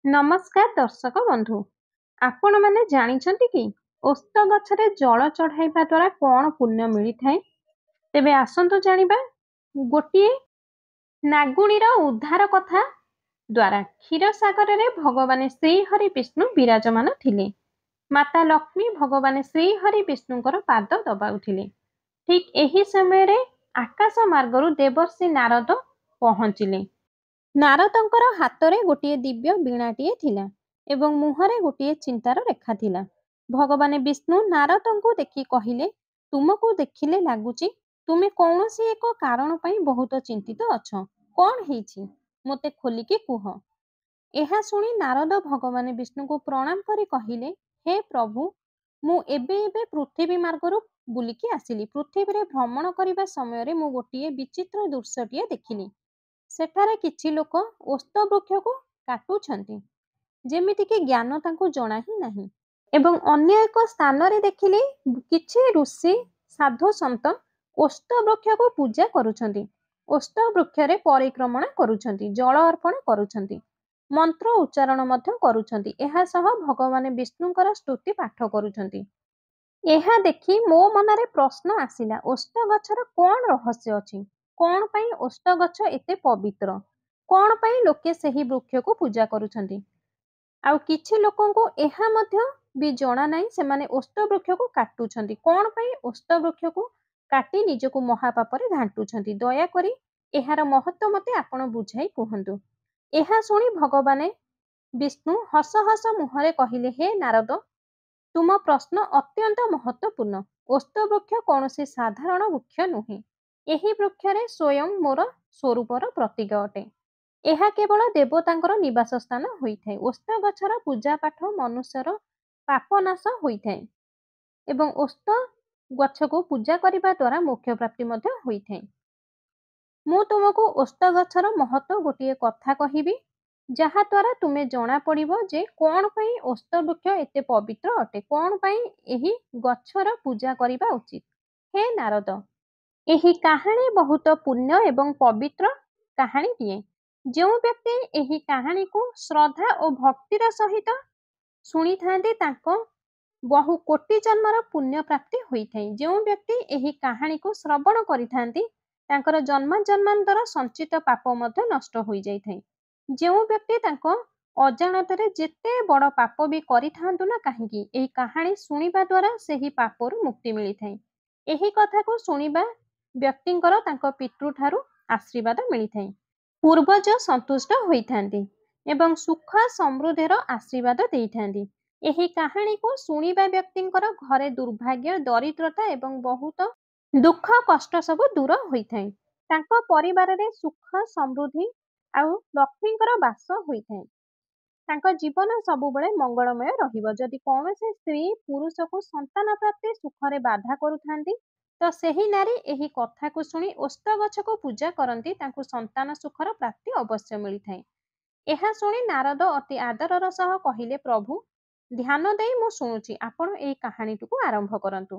ନମସ୍କାର ଦର୍ଶକ ବନ୍ଧୁ। ଆପଣମାନେ ଜାଣିଛନ୍ତି କି ଓସ୍ତ ଗଛରେ ଜଳ ଚଢ଼ାଇବା ଦ୍ୱାରା କ'ଣ ପୁଣ୍ୟ ମିଳିଥାଏ? ତେବେ ଆସନ୍ତୁ ଜାଣିବା। ଗୋଟିଏ ନାଗୁଣୀର ଉଦ୍ଧାର କଥା ଦ୍ୱାରା କ୍ଷୀରସାଗରରେ ଭଗବାନ ଶ୍ରୀହରି ବିଷ୍ଣୁ ବିରାଜମାନ ଥିଲେ। ମାତା ଲକ୍ଷ୍ମୀ ଭଗବାନ ଶ୍ରୀହରି ବିଷ୍ଣୁଙ୍କର ପାଦ ଦବାଉଥିଲେ। ଠିକ୍ ଏହି ସମୟରେ ଆକାଶ ମାର୍ଗରୁ ଦେବର୍ଷି ନାରଦ ପହଞ୍ଚିଲେ। ନାରଦଙ୍କର ହାତରେ ଗୋଟିଏ ଦିବ୍ୟ ବୀଣାଟିଏ ଥିଲା ଏବଂ ମୁହଁରେ ଗୋଟିଏ ଚିନ୍ତାର ରେଖା ଥିଲା। ଭଗବାନ ବିଷ୍ଣୁ ନାରଦଙ୍କୁ ଦେଖି କହିଲେ, ତୁମକୁ ଦେଖିଲେ ଲାଗୁଛି ତୁମେ କୌଣସି ଏକ କାରଣ ପାଇଁ ବହୁତ ଚିନ୍ତିତ ଅଛ। କ'ଣ ହେଇଛି? ମୋତେ ଖୋଲିକି କୁହ। ଏହା ଶୁଣି ନାରଦ ଭଗବାନ ବିଷ୍ଣୁଙ୍କୁ ପ୍ରଣାମ କରି କହିଲେ, ହେ ପ୍ରଭୁ, ମୁଁ ଏବେ ପୃଥିବୀ ମାର୍ଗରୁ ବୁଲିକି ଆସିଲି। ପୃଥିବୀରେ ଭ୍ରମଣ କରିବା ସମୟରେ ମୁଁ ଗୋଟିଏ ବିଚିତ୍ର ଦୃଶ୍ୟଟିଏ ଦେଖିଲି। ସେଠାରେ କିଛି ଲୋକ ଓସ୍ତ ବୃକ୍ଷକୁ କାଟୁଛନ୍ତି, ଯେମିତିକି ଜ୍ଞାନ ତାଙ୍କୁ ଜଣା ହିଁ ନାହିଁ। ଏବଂ ଅନ୍ୟ ଏକ ସ୍ଥାନରେ ଦେଖିଲି କିଛି ଋଷି ସାଧୁ ସନ୍ଥ ଓସ୍ତ ବୃକ୍ଷକୁ ପୂଜା କରୁଛନ୍ତି, ଓସ୍ତ ବୃକ୍ଷରେ ପରିକ୍ରମଣ କରୁଛନ୍ତି, ଜଳ ଅର୍ପଣ କରୁଛନ୍ତି, ମନ୍ତ୍ର ଉଚ୍ଚାରଣ ମଧ୍ୟ କରୁଛନ୍ତି। ଏହା ସହ ଭଗବାନ ବିଷ୍ଣୁଙ୍କର ସ୍ତୁତି ପାଠ କରୁଛନ୍ତି। ଏହା ଦେଖି ମୋ ମନରେ ପ୍ରଶ୍ନ ଆସିଲା, ଓସ୍ତ ଗଛର କ'ଣ ରହସ୍ୟ ଅଛି? କ'ଣ ପାଇଁ ଓସ୍ତ ଗଛ ଏତେ ପବିତ୍ର? କ'ଣ ପାଇଁ ଲୋକେ ସେହି ବୃକ୍ଷକୁ ପୂଜା କରୁଛନ୍ତି? ଆଉ କିଛି ଲୋକଙ୍କୁ ଏହା ମଧ୍ୟ ବି ଜଣା ନାହିଁ, ସେମାନେ ଓସ୍ତ ବୃକ୍ଷକୁ କାଟୁଛନ୍ତି। କ'ଣ ପାଇଁ ଓସ୍ତ ବୃକ୍ଷକୁ କାଟି ନିଜକୁ ମହାପାପରେ ଘାଣ୍ଟୁଛନ୍ତି? ଦୟାକରି ଏହାର ମହତ୍ତ୍ୱ ମୋତେ ଆପଣ ବୁଝାଇ କୁହନ୍ତୁ। ଏହା ଶୁଣି ଭଗବାନ ବିଷ୍ଣୁ ହସ ହସ ମୁହଁରେ କହିଲେ, ହେ ନାରଦ, ତୁମ ପ୍ରଶ୍ନ ଅତ୍ୟନ୍ତ ମହତ୍ତ୍ୱପୂର୍ଣ୍ଣ। ଓସ୍ତ ବୃକ୍ଷ କୌଣସି ସାଧାରଣ ବୃକ୍ଷ ନୁହେଁ। ଏହି ବୃକ୍ଷରେ ସ୍ୱୟଂ ମୋର ସ୍ୱରୂପର ପ୍ରତୀକ ଅଟେ। ଏହା କେବଳ ଦେବତାଙ୍କର ନିବାସ ସ୍ଥାନ ହୋଇଥାଏ। ଓସ୍ତ ଗଛର ପୂଜା ପାଠ ମନୁଷ୍ୟର ପାପ ନାଶ ହୋଇଥାଏ ଏବଂ ଓସ୍ତ ଗଛକୁ ପୂଜା କରିବା ଦ୍ୱାରା ମୋକ୍ଷ ପ୍ରାପ୍ତି ମଧ୍ୟ ହୋଇଥାଏ। ମୁଁ ତୁମକୁ ଓସ୍ତ ଗଛର ମହତ୍ତ୍ୱ ଗୋଟିଏ କଥା କହିବି, ଯାହା ଦ୍ୱାରା ତୁମେ ଜଣା ପଡ଼ିବ ଯେ କ'ଣ ପାଇଁ ଓସ୍ତ ବୃକ୍ଷ ଏତେ ପବିତ୍ର ଅଟେ, କ'ଣ ପାଇଁ ଏହି ଗଛର ପୂଜା କରିବା ଉଚିତ। ହେ ନାରଦ, ଏହି କାହାଣୀ ବହୁତ ପୁଣ୍ୟ ଏବଂ ପବିତ୍ର କାହାଣୀଟିଏ। ଯେଉଁ ବ୍ୟକ୍ତି ଏହି କାହାଣୀକୁ ଶ୍ରଦ୍ଧା ଓ ଭକ୍ତିର ସହିତ ଶୁଣିଥାନ୍ତି, ତାଙ୍କ ବହୁ କୋଟି ଜନ୍ମର ପୁଣ୍ୟ ପ୍ରାପ୍ତି ହୋଇଥାଏ। ଯେଉଁ ବ୍ୟକ୍ତି ଏହି କାହାଣୀକୁ ଶ୍ରବଣ କରିଥାନ୍ତି, ତାଙ୍କର ଜନ୍ମାନ୍ତର ସଞ୍ଚିତ ପାପ ମଧ୍ୟ ନଷ୍ଟ ହୋଇଯାଇଥାଏ। ଯେଉଁ ବ୍ୟକ୍ତି ତାଙ୍କ ଅଜାଣତରେ ଯେତେ ବଡ଼ ପାପ ବି କରିଥାନ୍ତୁ ନା କାହିଁକି, ଏହି କାହାଣୀ ଶୁଣିବା ଦ୍ୱାରା ସେହି ପାପରୁ ମୁକ୍ତି ମିଳିଥାଏ। ଏହି କଥାକୁ ଶୁଣିବା ବ୍ୟକ୍ତିଙ୍କର ତାଙ୍କ ପିତୃଠାରୁ ଆଶୀର୍ବାଦ ମିଳିଥାଏ। ପୂର୍ବଜ ସନ୍ତୁଷ୍ଟ ହୋଇଥାନ୍ତି ଏବଂ ସୁଖ ସମୃଦ୍ଧିର ଆଶୀର୍ବାଦ ଦେଇଥାନ୍ତି। ଏହି କାହାଣୀକୁ ଶୁଣିବା ବ୍ୟକ୍ତିଙ୍କର ଘରେ ଦୁର୍ଭାଗ୍ୟ, ଦରିଦ୍ରତା ଏବଂ ବହୁତ ଦୁଃଖ କଷ୍ଟ ସବୁ ଦୂର ହୋଇଥାଏ। ତାଙ୍କ ପରିବାରରେ ସୁଖ ସମୃଦ୍ଧି ଆଉ ଲକ୍ଷ୍ମୀଙ୍କର ବାସ ହୋଇଥାଏ। ତାଙ୍କ ଜୀବନ ସବୁବେଳେ ମଙ୍ଗଳମୟ ରହିବ। ଯଦି କୌଣସି ସ୍ତ୍ରୀ ପୁରୁଷକୁ ସନ୍ତାନ ପ୍ରାପ୍ତି ସୁଖରେ ବାଧା କରୁଥାନ୍ତି, ତ ସେହି ନାରୀ ଏହି କଥାକୁ ଶୁଣି ଓସ୍ତ ଗଛକୁ ପୂଜା କରନ୍ତି, ତାଙ୍କୁ ସନ୍ତାନ ସୁଖର ପ୍ରାପ୍ତି ଅବଶ୍ୟ ମିଳିଥାଏ। ଏହା ଶୁଣି ନାରଦ ଅତି ଆଦରର ସହ କହିଲେ, ପ୍ରଭୁ, ଧ୍ୟାନ ଦେଇ ମୁଁ ଶୁଣୁଛି, ଆପଣ ଏହି କାହାଣୀଟିକୁ ଆରମ୍ଭ କରନ୍ତୁ।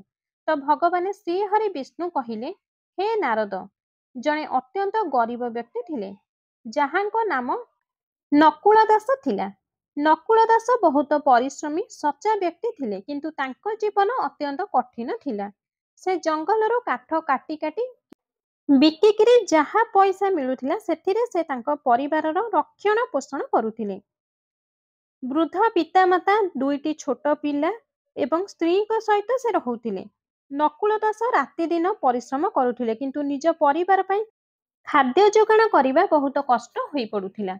ତ ଭଗବାନ ଶ୍ରୀହରି ବିଷ୍ଣୁ କହିଲେ, ହେ ନାରଦ, ଜଣେ ଅତ୍ୟନ୍ତ ଗରିବ ବ୍ୟକ୍ତି ଥିଲେ, ଯାହାଙ୍କ ନାମ ନକୁଳ ଦାସ ଥିଲା। ନକୁଳ ଦାସ ବହୁତ ପରିଶ୍ରମୀ ସଚ୍ଚା ବ୍ୟକ୍ତି ଥିଲେ, କିନ୍ତୁ ତାଙ୍କ ଜୀବନ ଅତ୍ୟନ୍ତ କଠିନ ଥିଲା। ସେ ଜଙ୍ଗଲରୁ କାଠ କାଟି କାଟି ବିକିକିରି ଯାହା ପଇସା ମିଳୁଥିଲା, ସେଥିରେ ସେ ତାଙ୍କ ପରିବାରର ରକ୍ଷଣ ପୋଷଣ କରୁଥିଲେ। ବୃଦ୍ଧ ପିତାମାତା, ଦୁଇଟି ଛୋଟ ପିଲା ଏବଂ ସ୍ତ୍ରୀଙ୍କ ସହିତ ସେ ରହୁଥିଲେ। ନକୁଳ ଦାସ ରାତିଦିନ ପରିଶ୍ରମ କରୁଥିଲେ, କିନ୍ତୁ ନିଜ ପରିବାର ପାଇଁ ଖାଦ୍ୟ ଯୋଗାଣ କରିବା ବହୁତ କଷ୍ଟ ହୋଇପଡୁଥିଲା।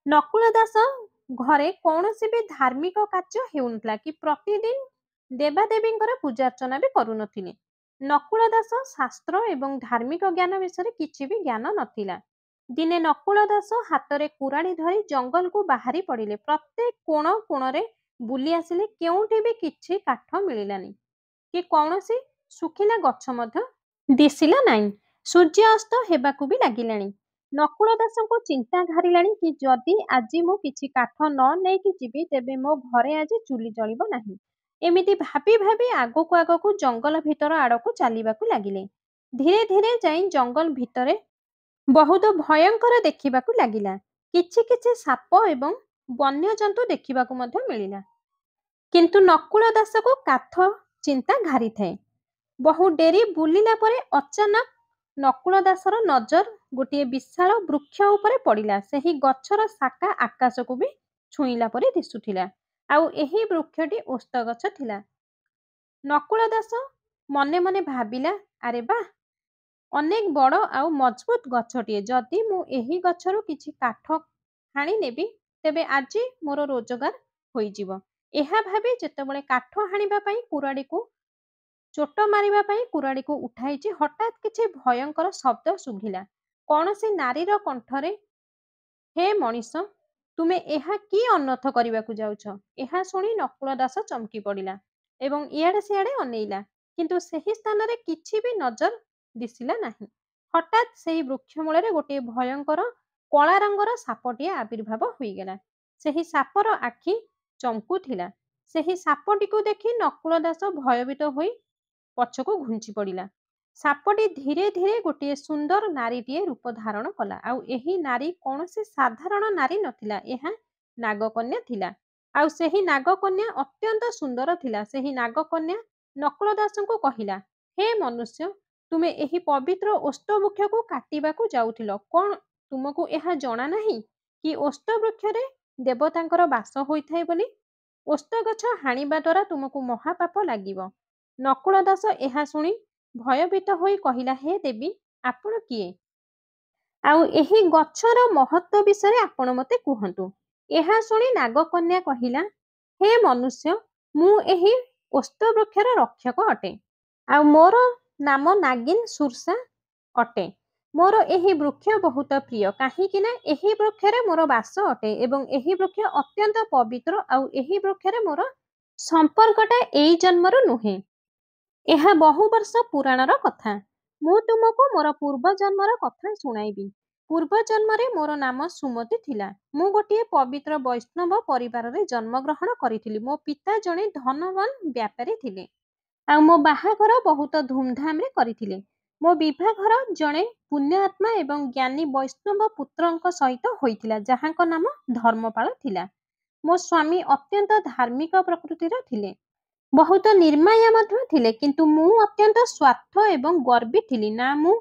ନକୁଳ ଦାସ ଘରେ କୌଣସି ବି ଧାର୍ମିକ କାର୍ଯ୍ୟ ହେଉନଥିଲା କି ପ୍ରତିଦିନ ଦେବାଦେବୀଙ୍କର ପୂଜାର୍ଚ୍ଚନା ବି କରୁନଥିଲେ। ନକୁଳ ଦାସ ଶାସ୍ତ୍ର ଏବଂ ଧାର୍ମିକ ଜ୍ଞାନ ବିଷୟରେ କିଛି ବି ଜ୍ଞାନ ନଥିଲା। ଦିନେ ନକୁଳ ଦାସ ହାତରେ କୁରାଢ଼ୀ ଧରି ଜଙ୍ଗଲକୁ ବାହାରି ପଡ଼ିଲେ। ପ୍ରତ୍ୟେକ କୋଣ କୋଣରେ ବୁଲି ଆସିଲେ, କେଉଁଠି ବି କିଛି କାଠ ମିଳିଲାନି କି କୌଣସି ଶୁଖିଲା ଗଛ ମଧ୍ୟ ଦିଶିଲା ନାହିଁ। ସୂର୍ଯ୍ୟ ଅସ୍ତ ହେବାକୁ ବି ଲାଗିଲାଣି। ନକୁଳ ଦାସଙ୍କୁ ଚିନ୍ତା ଘାରିଲାଣି କି ଯଦି ଆଜି ମୁଁ କିଛି କାଠ ନ ନେଇକି ଯିବି, ତେବେ ମୋ ଘରେ ଆଜି ଚୁଲି ଜଳିବ ନାହିଁ। ଏମିତି ଭାବି ଭାବି ଆଗକୁ ଜଙ୍ଗଲ ଭିତର ଆଡ଼କୁ ଚାଲିବାକୁ ଲାଗିଲେ। ଧୀରେ ଧୀରେ ଯାଇ ଜଙ୍ଗଲ ଭିତରେ ବହୁତ ଭୟଙ୍କର ଦେଖିବାକୁ ଲାଗିଲା। କିଛି କିଛି ସାପ ଏବଂ ବନ୍ୟଜନ୍ତୁ ଦେଖିବାକୁ ମଧ୍ୟ ମିଳିଲା। କିନ୍ତୁ ନକୁଳ ଦାସକୁ କାଠ ଚିନ୍ତା ଘାରିଥାଏ। ବହୁ ଡେରି ବୁଲିଲା ପରେ ଅଚାନକ ନକୁଳ ଦାସର ନଜର ଗୋଟିଏ ବିଶାଳ ବୃକ୍ଷ ଉପରେ ପଡ଼ିଲା। ସେହି ଗଛର ଶାଖା ଆକାଶକୁ ବି ଛୁଇଁଲା ପରି ଦିଶୁଥିଲା। ଆଉ ଏହି ବୃକ୍ଷଟି ଓସ୍ତ ଗଛ ଥିଲା। ନକୁଳ ଦାସ ମନେ ମନେ ଭାବିଲା, ଆରେ ବାଃ, ଅନେକ ବଡ଼ ଆଉ ମଜବୁତ ଗଛଟିଏ। ଯଦି ମୁଁ ଏହି ଗଛରୁ କିଛି କାଠ ହାଣି ନେବି, ତେବେ ଆଜି ମୋର ରୋଜଗାର ହୋଇଯିବ। ଏହା ଭାବି ଯେତେବେଳେ କାଠ ହାଣିବା ପାଇଁ କୁରାଢ଼ୀକୁ ଚୋଟ ମାରିବା ପାଇଁ କୁରାଢ଼ୀକୁ ଉଠାଇଛି, ହଠାତ୍ କିଛି ଭୟଙ୍କର ଶବ୍ଦ ଶୁଭିଲା। କୌଣସି ନାରୀର କଣ୍ଠରେ, ହେ ମଣିଷ, ତୁମେ ଏହା କି ଅନର୍ଥ କରିବାକୁ ଯାଉଛ? ଏହା ଶୁଣି ନକୁଳ ଦାସ ଚମକି ପଡ଼ିଲା ଏବଂ ଇଆଡ଼େ ସିଆଡ଼େ ଅନେଇଲା, କିନ୍ତୁ ସେହି ସ୍ଥାନରେ କିଛି ବି ନଜର ଦିଶିଲା ନାହିଁ। ହଠାତ୍ ସେହି ବୃକ୍ଷ ମୂଳରେ ଗୋଟିଏ ଭୟଙ୍କର କଳା ରଙ୍ଗର ସାପଟିଏ ଆବିର୍ଭାବ ହୋଇଗଲା। ସେହି ସାପର ଆଖି ଚମକୁଥିଲା। ସେହି ସାପଟିକୁ ଦେଖି ନକୁଳ ଦାସ ଭୟଭୀତ ହୋଇ ପଛକୁ ଘୁଞ୍ଚି ପଡ଼ିଲା। ସାପଟି ଧୀରେ ଧୀରେ ଗୋଟିଏ ସୁନ୍ଦର ନାରୀଟିଏ ରୂପ ଧାରଣ କଲା। ଆଉ ଏହି ନାରୀ କୌଣସି ସାଧାରଣ ନାରୀ ନଥିଲା, ଏହା ନାଗକନ୍ୟା ଥିଲା। ଆଉ ସେହି ନାଗକନ୍ୟା ଅତ୍ୟନ୍ତ ସୁନ୍ଦର ଥିଲା। ସେହି ନାଗକନ୍ୟା ନକୁଳ ଦାସଙ୍କୁ କହିଲା, ହେ ମନୁଷ୍ୟ, ତୁମେ ଏହି ପବିତ୍ର ଓସ୍ତ ବୃକ୍ଷକୁ କାଟିବାକୁ ଯାଉଥିଲ। କ'ଣ ତୁମକୁ ଏହା ଜଣା ନାହିଁ କି ଓସ୍ତ ବୃକ୍ଷରେ ଦେବତାଙ୍କର ବାସ ହୋଇଥାଏ ବୋଲି? ଓସ୍ତ ଗଛ ହାଣିବା ଦ୍ୱାରା ତୁମକୁ ମହାପାପ ଲାଗିବ। ନକୁଳ ଦାସ ଏହା ଶୁଣି ଭୟଭୀତ ହୋଇ କହିଲା, ହେ ଦେବୀ, ଆପଣ କିଏ? ଆଉ ଏହି ଗଛର ମହତ୍ତ୍ୱ ବିଷୟରେ ଆପଣ ମୋତେ କୁହନ୍ତୁ। ଏହା ଶୁଣି ନାଗକନ୍ୟା କହିଲା, ହେ ମନୁଷ୍ୟ, ମୁଁ ଏହି ଓସ୍ତ ବୃକ୍ଷର ରକ୍ଷକ ଅଟେ। ଆଉ ମୋର ନାମ ନାଗିନ ସୁର୍ସା ଅଟେ। ମୋର ଏହି ବୃକ୍ଷ ବହୁତ ପ୍ରିୟ, କାହିଁକି ନା ଏହି ବୃକ୍ଷରେ ମୋର ବାସ ଅଟେ ଏବଂ ଏହି ବୃକ୍ଷ ଅତ୍ୟନ୍ତ ପବିତ୍ର। ଆଉ ଏହି ବୃକ୍ଷରେ ମୋର ସମ୍ପର୍କଟା ଏଇ ଜନ୍ମର ନୁହେଁ, ଏହା ବହୁ ବର୍ଷ ପୁରାଣର କଥା। ମୁଁ ତୁମକୁ ମୋର ପୂର୍ବ ଜନ୍ମର କଥା ଶୁଣାଇବି। ପୂର୍ବ ଜନ୍ମରେ ମୋର ନାମ ସୁମତି ଥିଲା। ମୁଁ ଗୋଟିଏ ପବିତ୍ର ବୈଷ୍ଣବ ପରିବାରରେ ଜନ୍ମଗ୍ରହଣ କରିଥିଲି। ମୋ ପିତା ଜଣେ ଧନବାନ ବ୍ୟାପାରୀ ଥିଲେ। ଆଉ ମୋ ବାହାଘର ବହୁତ ଧୁମଧାମରେ କରିଥିଲେ। ମୋ ବିଭାଘର ଜଣେ ପୁଣ୍ୟାତ୍ମା ଏବଂ ଜ୍ଞାନୀ ବୈଷ୍ଣବ ପୁତ୍ରଙ୍କ ସହିତ ହୋଇଥିଲା, ଯାହାଙ୍କ ନାମ ଧର୍ମପାଳ ଥିଲା। ମୋ ସ୍ୱାମୀ ଅତ୍ୟନ୍ତ ଧାର୍ମିକ ପ୍ରକୃତିର ଥିଲେ, ବହୁତ ନିର୍ମାୟା ମଧ୍ୟ ଥିଲେ। କିନ୍ତୁ ମୁଁ ଅତ୍ୟନ୍ତ ସ୍ୱାର୍ଥ ଏବଂ ଗର୍ବୀ ଥିଲି। ନା ମୁଁ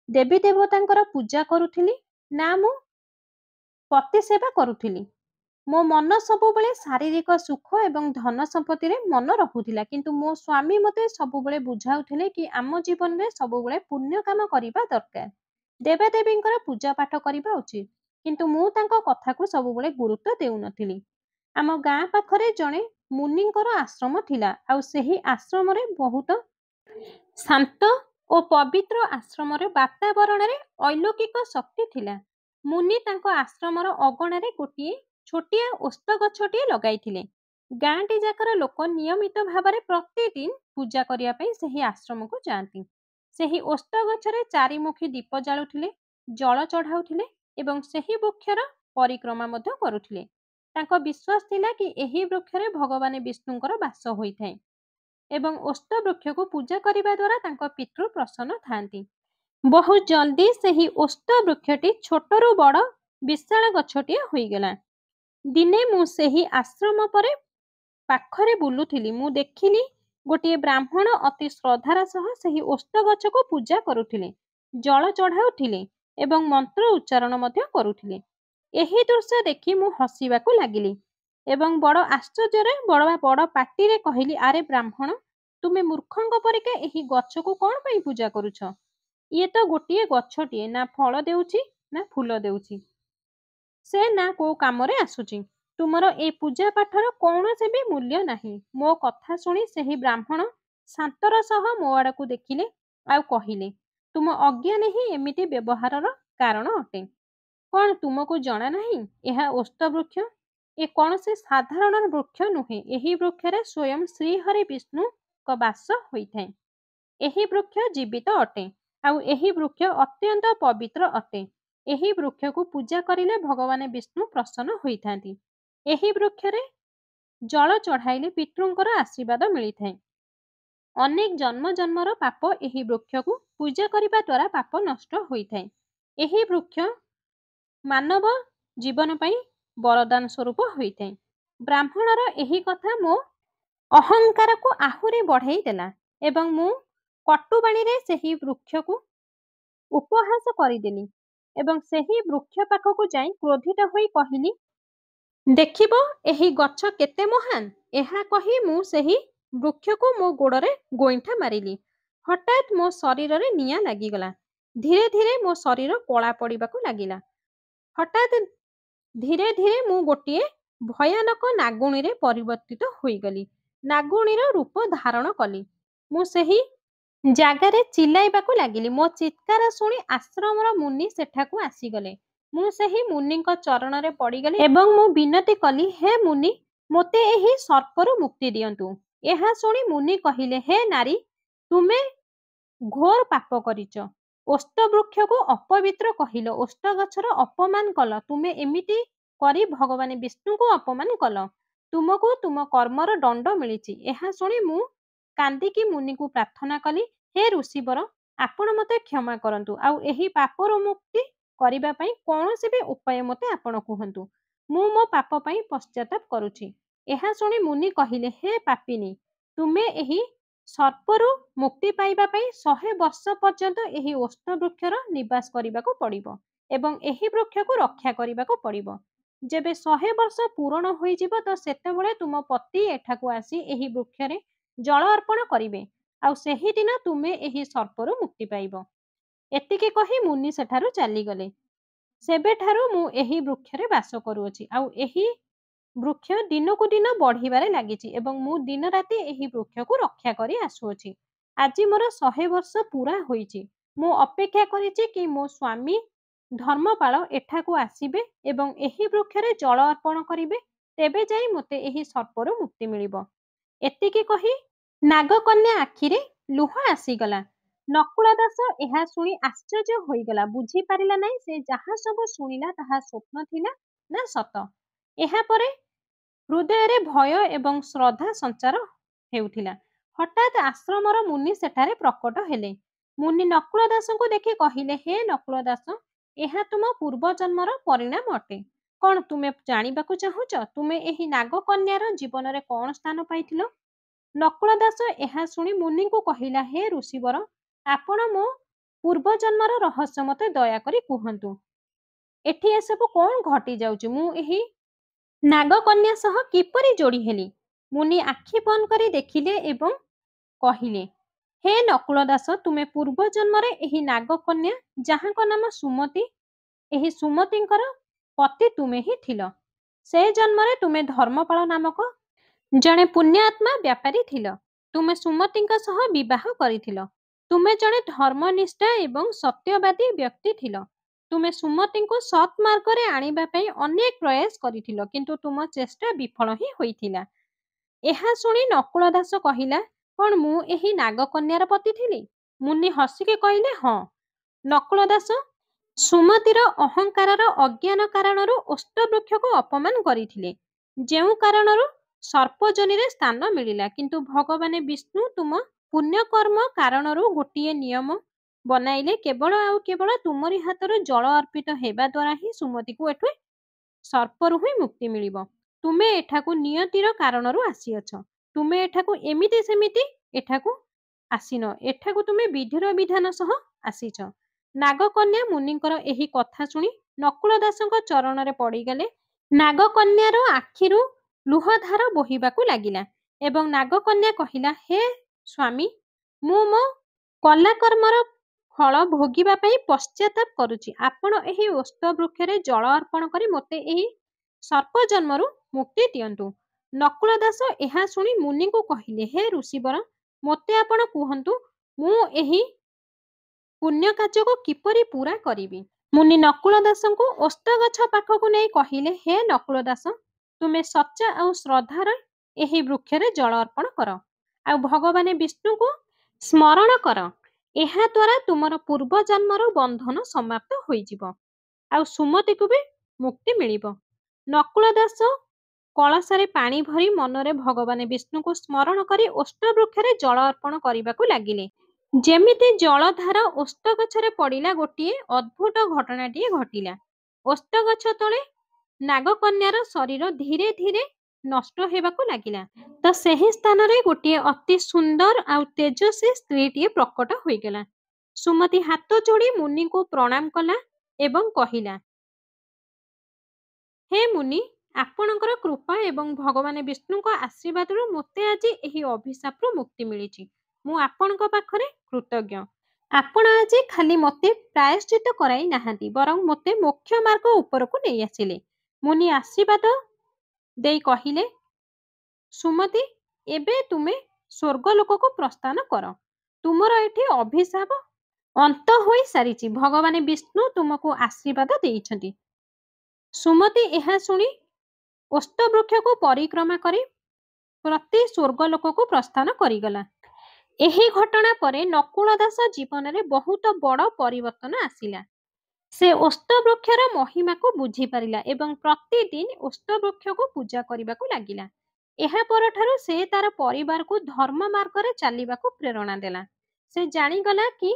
ଦେବୀ ଦେବତାଙ୍କର ପୂଜା କରୁଥିଲି, ନା ମୁଁ ପତି ସେବା କରୁଥିଲି। ମୋ ମନ ସବୁବେଳେ ଶାରୀରିକ ସୁଖ ଏବଂ ଧନ ସମ୍ପତ୍ତିରେ ମନ ରହୁଥିଲା। କିନ୍ତୁ ମୋ ସ୍ୱାମୀ ମୋତେ ସବୁବେଳେ ବୁଝାଉଥିଲେ କି ଆମ ଜୀବନରେ ସବୁବେଳେ ପୁଣ୍ୟ କାମ କରିବା ଦରକାର, ଦେବାଦେବୀଙ୍କର ପୂଜା ପାଠ କରିବା ଉଚିତ। କିନ୍ତୁ ମୁଁ ତାଙ୍କ କଥାକୁ ସବୁବେଳେ ଗୁରୁତ୍ୱ ଦେଉନଥିଲି। ଆମ ଗାଁ ପାଖରେ ଜଣେ ମୁନିଙ୍କର ଆଶ୍ରମ ଥିଲା। ଆଉ ସେହି ଆଶ୍ରମରେ ବହୁତ ଶାନ୍ତ ଓ ପବିତ୍ର ଆଶ୍ରମର ବାତାବରଣରେ ଅଲୌକିକ ଶକ୍ତି ଥିଲା। ମୁନି ତାଙ୍କ ଆଶ୍ରମର ଅଗଣାରେ ଗୋଟିଏ ଛୋଟିଆ ଓସ୍ତ ଗଛଟିଏ ଲଗାଇଥିଲେ। ଗାଁଟି ଯାକର ଲୋକ ନିୟମିତ ଭାବରେ ପ୍ରତିଦିନ ପୂଜା କରିବା ପାଇଁ ସେହି ଆଶ୍ରମକୁ ଯାଆନ୍ତି। ସେହି ଓସ୍ତ ଗଛରେ ଚାରିମୁଖୀ ଦୀପ ଜାଳୁଥିଲେ, ଜଳ ଚଢ଼ାଉଥିଲେ ଏବଂ ସେହି ବୃକ୍ଷର ପରିକ୍ରମା ମଧ୍ୟ କରୁଥିଲେ। ତାଙ୍କ ବିଶ୍ୱାସ ଥିଲା କି ଏହି ବୃକ୍ଷରେ ଭଗବାନ ବିଷ୍ଣୁଙ୍କର ବାସ ହୋଇଥାଏ ଏବଂ ଓସ୍ତ ବୃକ୍ଷକୁ ପୂଜା କରିବା ଦ୍ୱାରା ତାଙ୍କ ପିତୃ ପ୍ରସନ୍ନ ଥାଆନ୍ତି। ବହୁତ ଜଲ୍ଦି ସେହି ଓସ୍ତ ବୃକ୍ଷଟି ଛୋଟରୁ ବଡ଼ ବିଶାଳ ଗଛଟିଏ ହୋଇଗଲା। ଦିନେ ମୁଁ ସେହି ଆଶ୍ରମ ପରେ ପାଖରେ ବୁଲୁଥିଲି। ମୁଁ ଦେଖିଲି ଗୋଟିଏ ବ୍ରାହ୍ମଣ ଅତି ଶ୍ରଦ୍ଧାର ସହ ସେହି ଓସ୍ତ ଗଛକୁ ପୂଜା କରୁଥିଲେ, ଜଳ ଚଢ଼ାଉଥିଲେ ଏବଂ ମନ୍ତ୍ର ଉଚ୍ଚାରଣ ମଧ୍ୟ କରୁଥିଲେ। ଏହି ଦୃଶ୍ୟ ଦେଖି ମୁଁ ହସିବାକୁ ଲାଗିଲି ଏବଂ ବଡ଼ ଆଶ୍ଚର୍ଯ୍ୟରେ ବଡ଼ ପାଟିରେ କହିଲି, ଆରେ ବ୍ରାହ୍ମଣ, ତୁମେ ମୂର୍ଖଙ୍କ ପରିକା ଏହି ଗଛକୁ କ'ଣ ପାଇଁ ପୂଜା କରୁଛ? ଇଏ ତ ଗୋଟିଏ ଗଛଟିଏ, ନା ଫଳ ଦେଉଛି ନା ଫୁଲ ଦେଉଛି, ସେ ନା କୋଉ କାମରେ ଆସୁଛି। ତୁମର ଏ ପୂଜା ପାଠର କୌଣସି ବି ମୂଲ୍ୟ ନାହିଁ। ମୋ କଥା ଶୁଣି ସେହି ବ୍ରାହ୍ମଣ ଶାନ୍ତର ସହ ମୋ ଆଡ଼କୁ ଦେଖିଲେ ଆଉ କହିଲେ, ତୁମ ଅଜ୍ଞାନ ହିଁ ଏମିତି ବ୍ୟବହାରର କାରଣ ଅଟେ। କ'ଣ ତୁମକୁ ଜଣା ନାହିଁ ଏହା ଓସ୍ତ ବୃକ୍ଷ? ଏ କୌଣସି ସାଧାରଣ ବୃକ୍ଷ ନୁହେଁ। ଏହି ବୃକ୍ଷରେ ସ୍ୱୟଂ ଶ୍ରୀହରି ବିଷ୍ଣୁଙ୍କ ବାସ ହୋଇଥାଏ। ଏହି ବୃକ୍ଷ ଜୀବିତ ଅଟେ ଆଉ ଏହି ବୃକ୍ଷ ଅତ୍ୟନ୍ତ ପବିତ୍ର ଅଟେ। ଏହି ବୃକ୍ଷକୁ ପୂଜା କରିଲେ ଭଗବାନ ବିଷ୍ଣୁ ପ୍ରସନ୍ନ ହୋଇଥାନ୍ତି। ଏହି ବୃକ୍ଷରେ ଜଳ ଚଢ଼ାଇଲେ ପିତୃଙ୍କର ଆଶୀର୍ବାଦ ମିଳିଥାଏ। ଅନେକ ଜନ୍ମ ଜନ୍ମର ପାପ ଏହି ବୃକ୍ଷକୁ ପୂଜା କରିବା ଦ୍ୱାରା ପାପ ନଷ୍ଟ ହୋଇଥାଏ। ଏହି ବୃକ୍ଷ ମାନବ ଜୀବନ ପାଇଁ ବରଦାନ ସ୍ୱରୂପ ହୋଇଥାଏ। ବ୍ରାହ୍ମଣର ଏହି କଥା ମୋ ଅହଙ୍କାରକୁ ଆହୁରି ବଢ଼େଇ ଦେଲା ଏବଂ ମୁଁ କଟୁବାଣୀରେ ସେହି ବୃକ୍ଷକୁ ଉପହାସ କରିଦେଲି ଏବଂ ସେହି ବୃକ୍ଷ ପାଖକୁ ଯାଇ କ୍ରୋଧିତ ହୋଇ କହିଲି, ଦେଖିବ ଏହି ଗଛ କେତେ ମହାନ। ଏହା କହି ମୁଁ ସେହି ବୃକ୍ଷକୁ ମୋ ଗୋଡ଼ରେ ଗୋଇଠା ମାରିଲି। ହଠାତ୍ ମୋ ଶରୀରରେ ନିଆଁ ଲାଗିଗଲା। ଧୀରେ ଧୀରେ ମୋ ଶରୀର କଳା ପଡ଼ିବାକୁ ଲାଗିଲା। ହଠାତ୍ ଧୀରେ ଧୀରେ ମୁଁ ଗୋଟିଏ ଭୟାନକ ନାଗୁଣୀରେ ପରିବର୍ତ୍ତିତ ହୋଇଗଲି। ନାଗୁଣୀର ରୂପ ଧାରଣ କଲି। ମୁଁ ସେହି ଜାଗାରେ ଚିଲ୍ଲାଇବାକୁ ଲାଗିଲି। ମୋ ଚିତ୍କାର ଶୁଣି ଆଶ୍ରମର ମୁନି ସେଠାକୁ ଆସିଗଲେ। ମୁଁ ସେହି ମୁନିଙ୍କ ଚରଣରେ ପଡ଼ିଗଲି ଏବଂ ମୁଁ ବିନତି କଲି, ହେ ମୁନି, ମୋତେ ଏହି ସର୍ପରୁ ମୁକ୍ତି ଦିଅନ୍ତୁ। ଏହା ଶୁଣି ମୁନି କହିଲେ, ହେ ନାରୀ, ତୁମେ ଘୋର ପାପ କରିଛ। ଓସ୍ତ ବୃକ୍ଷକୁ ଅପବିତ୍ର କହିଲ, ଓସ୍ତ ଗଛର ଅପମାନ କଲ। ତୁମେ ଏମିତି କରି ଭଗବାନ ବିଷ୍ଣୁଙ୍କୁ ଅପମାନ କଲ। ତୁମକୁ ତୁମ କର୍ମର ଦଣ୍ଡ ମିଳିଛି। ଏହା ଶୁଣି ମୁଁ କାନ୍ଦିକି ମୁନିଙ୍କୁ ପ୍ରାର୍ଥନା କଲି, ହେ ଋଷିବର, ଆପଣ ମୋତେ କ୍ଷମା କରନ୍ତୁ ଆଉ ଏହି ପାପରୁ ମୁକ୍ତି କରିବା ପାଇଁ କୌଣସି ବି ଉପାୟ ମୋତେ ଆପଣ କୁହନ୍ତୁ। ମୁଁ ମୋ ପାପ ପାଇଁ ପଶ୍ଚାତାପ କରୁଛି। ଏହା ଶୁଣି ମୁନି କହିଲେ, ହେ ପାପିନୀ, ତୁମେ ଏହି ସର୍ପରୁ ମୁକ୍ତି ପାଇବା ପାଇଁ 100 ବର୍ଷ ପର୍ଯ୍ୟନ୍ତ ଏହି ଓସ୍ତ ବୃକ୍ଷର ନିବାସ କରିବାକୁ ପଡ଼ିବ ଏବଂ ଏହି ବୃକ୍ଷକୁ ରକ୍ଷା କରିବାକୁ ପଡ଼ିବ। ଯେବେ 100 ବର୍ଷ ପୂରଣ ହୋଇଯିବ ତ ସେତେବେଳେ ତୁମ ପତି ଏଠାକୁ ଆସି ଏହି ବୃକ୍ଷରେ ଜଳ ଅର୍ପଣ କରିବେ ଆଉ ସେହିଦିନ ତୁମେ ଏହି ସର୍ପରୁ ମୁକ୍ତି ପାଇବ। ଏତିକି କହି ମୁନି ସେଠାରୁ ଚାଲିଗଲେ। ସେବେଠାରୁ ମୁଁ ଏହି ବୃକ୍ଷରେ ବାସ କରୁଅଛି ଆଉ ଏହି ବୃକ୍ଷ ଦିନକୁ ଦିନ ବଢ଼ିବାରେ ଲାଗିଛି ଏବଂ ମୁଁ ଦିନ ରାତି ଏହି ବୃକ୍ଷକୁ ରକ୍ଷା କରି ଆସୁଅଛି। ଆଜି ମୋର 100 ବର୍ଷ ପୁରା ହୋଇଛି। ମୁଁ ଅପେକ୍ଷା କରିଛି କି ମୋ ସ୍ୱାମୀ ଧର୍ମପାଳ ଏଠାକୁ ଆସିବେ ଏବଂ ଏହି ବୃକ୍ଷରେ ଜଳ ଅର୍ପଣ କରିବେ, ତେବେ ଯାଇ ମୋତେ ଏହି ସର୍ପରୁ ମୁକ୍ତି ମିଳିବ। ଏତିକି କହି ନାଗକନ୍ୟା ଆଖିରେ ଲୁହ ଆସିଗଲା। ନକୁଳ ଦାସ ଏହା ଶୁଣି ଆଶ୍ଚର୍ଯ୍ୟ ହୋଇଗଲା। ବୁଝିପାରିଲା ନାହିଁ ସେ ଯାହା ସବୁ ଶୁଣିଲା ତାହା ସ୍ୱପ୍ନ ଥିଲା ନା ସତ। ଏହାପରେ ହୃଦୟରେ ଭୟ ଏବଂ ଶ୍ରଦ୍ଧା ସଞ୍ଚାର ହେଉଥିଲା। ହଠାତ୍ ଆଶ୍ରମର ମୁନି ସେଠାରେ ପ୍ରକଟ ହେଲେ। ମୁନି ନକୁଳ ଦାସଙ୍କୁ ଦେଖି କହିଲେ, ହେ ନକୁଳ ଦାସ, ଏହା ତୁମ ପୂର୍ବଜନ୍ମର ପରିଣାମ ଅଟେ। କ'ଣ ତୁମେ ଜାଣିବାକୁ ଚାହୁଁଛ ତୁମେ ଏହି ନାଗକନ୍ୟାର ଜୀବନରେ କ'ଣ ସ୍ଥାନ ପାଇଥିଲ? ନକୁଳ ଦାସ ଏହା ଶୁଣି ମୁନିଙ୍କୁ କହିଲା, ହେ ଋଷିବର, ଆପଣ ମୋ ପୂର୍ବଜନ୍ମର ରହସ୍ୟ ମୋତେ ଦୟାକରି କୁହନ୍ତୁ। ଏଠି ଏସବୁ କ'ଣ ଘଟି ଯାଉଛି? ମୁଁ ଏହି ନାଗକନ୍ୟା ସହ କିପରି ଯୋଡ଼ି ହେଲି? ମୁନି ଆଖି ବନ୍ଦ କରି ଦେଖିଲେ ଏବଂ କହିଲେ, ହେ ନକୁଳ ଦାସ, ତୁମେ ପୂର୍ବଜନ୍ମରେ ଏହି ନାଗକନ୍ୟା ଯାହାଙ୍କ ନାମ ସୁମତି, ଏହି ସୁମତିଙ୍କର ପତି ତୁମେ ହିଁ ଥିଲ। ସେ ଜନ୍ମରେ ତୁମେ ଧର୍ମପାଳ ନାମକ ଜଣେ ପୁଣ୍ୟାତ୍ମା ବ୍ୟାପାରୀ ଥିଲ। ତୁମେ ସୁମତିଙ୍କ ସହ ବିବାହ କରିଥିଲ। ତୁମେ ଜଣେ ଧର୍ମନିଷ୍ଠ ଏବଂ ସତ୍ୟବାଦୀ ବ୍ୟକ୍ତି ଥିଲ। ତୁମେ ସୁମତିଙ୍କୁ ସତ୍ ମାର୍ଗରେ ଆଣିବା ପାଇଁ ଅନେକ ପ୍ରୟାସ କରିଥିଲ, କିନ୍ତୁ ତୁମ ଚେଷ୍ଟା ବିଫଳ ହିଁ ହୋଇଥିଲା। ଏହା ଶୁଣି ନକୁଳ ଦାସ କହିଲା, କ'ଣ ମୁଁ ଏହି ନାଗକନ୍ୟାର ପତି ଥିଲି? ମୁନି ହସିକି କହିଲେ, ହଁ। ନକୁଳ ଦାସ ସୁମତିର ଅହଙ୍କାରର ଅଜ୍ଞାନ କାରଣରୁ ଓସ୍ତ ବୃକ୍ଷକୁ ଅପମାନ କରିଥିଲେ, ଯେଉଁ କାରଣରୁ ସର୍ପଯୋନିରେ ସ୍ଥାନ ମିଳିଲା। କିନ୍ତୁ ଭଗବାନ ବିଷ୍ଣୁ ତୁମ ପୁଣ୍ୟକର୍ମ କାରଣରୁ ଗୋଟିଏ ନିୟମ ବନାଇଲେ, କେବଳ ଆଉ କେବଳ ତୁମରି ହାତରୁ ଜଳ ଅର୍ପିତ ହେବା ଦ୍ୱାରା ହିଁ ସୁମତିକୁ ଏଠୁ ସର୍ପରୁ ହିଁ ମୁକ୍ତି ମିଳିବ। ତୁମେ ଏଠାକୁ ନିୟତିର କାରଣରୁ ଆସିଅଛ। ତୁମେ ଏଠାକୁ ଏମିତି ସେମିତି ଏଠାକୁ ଆସିନ। ଏଠାକୁ ତୁମେ ବିଧିର ବିଧାନ ସହ ଆସିଛ। ନାଗକନ୍ୟା ମୁନିଙ୍କର ଏହି କଥା ଶୁଣି ନକୁଳ ଦାସଙ୍କ ଚରଣରେ ପଡ଼ିଗଲେ। ନାଗକନ୍ୟାର ଆଖିରୁ ଲୁହଧାର ବୋହିବାକୁ ଲାଗିଲା ଏବଂ ନାଗକନ୍ୟା କହିଲା, ହେ ସ୍ୱାମୀ, ମୁଁ ମୋ କଲାକର୍ମର ଫଳ ଭୋଗିବା ପାଇଁ ପଶ୍ଚାତାପ କରୁଛି। ଆପଣ ଏହି ଓସ୍ତ ବୃକ୍ଷରେ ଜଳ ଅର୍ପଣ କରି ମୋତେ ଏହି ସର୍ପ ଜନ୍ମରୁ ମୁକ୍ତି ଦିଅନ୍ତୁ। ନକୁଳ ଦାସ ଏହା ଶୁଣି ମୁନିଙ୍କୁ କହିଲେ, ହେ ଋଷିବର, ମୋତେ ଆପଣ କୁହନ୍ତୁ, ମୁଁ ଏହି ପୁଣ୍ୟ କାର୍ଯ୍ୟକୁ କିପରି ପୂରା କରିବି? ମୁନି ନକୁଳ ଦାସଙ୍କୁ ଓସ୍ତ ଗଛ ପାଖକୁ ନେଇ କହିଲେ, ହେ ନକୁଳ ଦାସ, ତୁମେ ସଚ୍ଚା ଆଉ ଶ୍ରଦ୍ଧାର ଏହି ବୃକ୍ଷରେ ଜଳ ଅର୍ପଣ କର ଆଉ ଭଗବାନ ବିଷ୍ଣୁଙ୍କୁ ସ୍ମରଣ କର। ଏହା ଦ୍ୱାରା ତୁମର ପୂର୍ବ ଜନ୍ମର ବନ୍ଧନ ସମାପ୍ତ ହୋଇଯିବ ଆଉ ସୁମତିକୁ ବି ମୁକ୍ତି ମିଳିବ। ନକୁଳ ଦାସ କଳସରେ ପାଣି ଭରି ମନରେ ଭଗବାନ ବିଷ୍ଣୁଙ୍କୁ ସ୍ମରଣ କରି ଓସ୍ତ ବୃକ୍ଷରେ ଜଳ ଅର୍ପଣ କରିବାକୁ ଲାଗିଲେ। ଯେମିତି ଜଳଧାର ଓସ୍ତ ଗଛରେ ପଡ଼ିଲା, ଗୋଟିଏ ଅଦ୍ଭୁତ ଘଟଣାଟିଏ ଘଟିଲା। ଓସ୍ତ ଗଛ ତଳେ ନାଗକନ୍ୟାର ଶରୀର ଧୀରେ ଧୀରେ ନଷ୍ଟ ହେବାକୁ ଲାଗିଲା। ତ ସେହି ସ୍ଥାନରେ ଗୋଟିଏ ଅତି ସୁନ୍ଦର ଆଉ ତେଜସ୍ୱୀ ସ୍ତ୍ରୀଟିଏ ପ୍ରକଟ ହୋଇଗଲା। ସୁମତି ହାତ ଯୋଡ଼ି ମୁନିଙ୍କୁ ପ୍ରଣାମ କଲା ଏବଂ କହିଲା, ହେ ମୁନି, ଆପଣଙ୍କର କୃପା ଏବଂ ଭଗବାନ ବିଷ୍ଣୁଙ୍କ ଆଶୀର୍ବାଦରୁ ମୋତେ ଆଜି ଏହି ଅଭିଶାପରୁ ମୁକ୍ତି ମିଳିଛି। ମୁଁ ଆପଣଙ୍କ ପାଖରେ କୃତଜ୍ଞ। ଆପଣ ଆଜି ଖାଲି ମୋତେ ପ୍ରାୟଶ୍ଚିତ କରାଇ ନାହାନ୍ତି, ବରଂ ମୋତେ ମୋକ୍ଷ ମାର୍ଗ ଉପରକୁ ନେଇ ଆସିଲେ। ମୁନି ଆଶୀର୍ବାଦ ଦେଇ କହିଲେ, ସୁମତି, ଏବେ ତୁମେ ସ୍ୱର୍ଗଲୋକକୁ ପ୍ରସ୍ଥାନ କର। ତୁମର ଏଠି ଅଭିଶାପ ଅନ୍ତ ହୋଇ ସାରିଛି। ଭଗବାନ ବିଷ୍ଣୁ ତୁମକୁ ଆଶୀର୍ବାଦ ଦେଇଛନ୍ତି। ସୁମତି ଏହା ଶୁଣି ଓସ୍ତବୃକ୍ଷକୁ ପରିକ୍ରମା କରି ପ୍ରତି ସ୍ୱର୍ଗଲୋକକୁ ପ୍ରସ୍ଥାନ କରିଗଲା। ଏହି ଘଟଣା ପରେ ନକୁଳ ଦାସ ଜୀବନରେ ବହୁତ ବଡ଼ ପରିବର୍ତ୍ତନ ଆସିଲା। ସେ ଓସ୍ତବୃକ୍ଷର ମହିମାକୁ ବୁଝିପାରିଲା ଏବଂ ପ୍ରତିଦିନ ଓସ୍ତବୃକ୍ଷକୁ ପୂଜା କରିବାକୁ ଲାଗିଲା। ଏହା ପରଠାରୁ ସେ ତାର ପରିବାରକୁ ଧର୍ମ ମାର୍ଗରେ ଚାଲିବାକୁ ପ୍ରେରଣା ଦେଲା। ସେ ଜାଣିଗଲା କି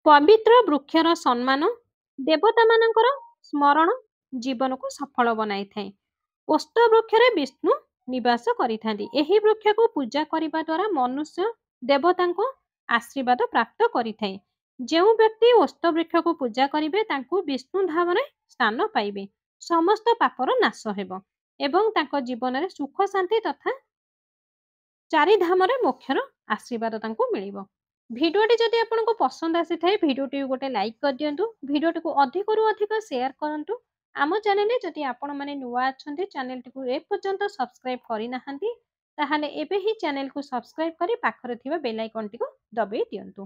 ପବିତ୍ର ବୃକ୍ଷର ସମ୍ମାନ, ଦେବତାମାନଙ୍କର ସ୍ମରଣ ଜୀବନକୁ ସଫଳ ବନାଇଥାଏ। ଓସ୍ତବୃକ୍ଷରେ ବିଷ୍ଣୁ ନିବାସ କରିଥାନ୍ତି। ଏହି ବୃକ୍ଷକୁ ପୂଜା କରିବା ଦ୍ୱାରା ମନୁଷ୍ୟ ଦେବତାଙ୍କ ଆଶୀର୍ବାଦ ପ୍ରାପ୍ତ କରିଥାଏ। ଯେଉଁ ବ୍ୟକ୍ତି ଓସ୍ତବୃକ୍ଷକୁ ପୂଜା କରିବେ ତାଙ୍କୁ ବିଷ୍ଣୁ ଧାମରେ ସ୍ଥାନ ପାଇବେ, ସମସ୍ତ ପାପର ନାଶ ହେବ ଏବଂ ତାଙ୍କ ଜୀବନରେ ସୁଖ ଶାନ୍ତି ତଥା ଚାରିଧାମରେ ମୋକ୍ଷର ଆଶୀର୍ବାଦ ତାଙ୍କୁ ମିଳିବ। ଭିଡ଼ିଓଟି ଯଦି ଆପଣଙ୍କୁ ପସନ୍ଦ ଆସିଥାଏ ଭିଡ଼ିଓଟିକୁ ଗୋଟେ ଲାଇକ୍ କରିଦିଅନ୍ତୁ। ଭିଡ଼ିଓଟିକୁ ଅଧିକରୁ ଅଧିକ ସେୟାର କରନ୍ତୁ। ଆମ ଚ୍ୟାନେଲରେ ଯଦି ଆପଣମାନେ ନୂଆ ଅଛନ୍ତି, ଚ୍ୟାନେଲଟିକୁ ଏପର୍ଯ୍ୟନ୍ତ ସବସ୍କ୍ରାଇବ୍ କରିନାହାନ୍ତି, ତାହେଲେ ଏବେ ହିଁ ଚ୍ୟାନେଲକୁ ସବସ୍କ୍ରାଇବ୍ କରି ପାଖରେ ଥିବା ବେଲ୍ ଆଇକନଟିକୁ ଦବାଇ ଦିଅନ୍ତୁ।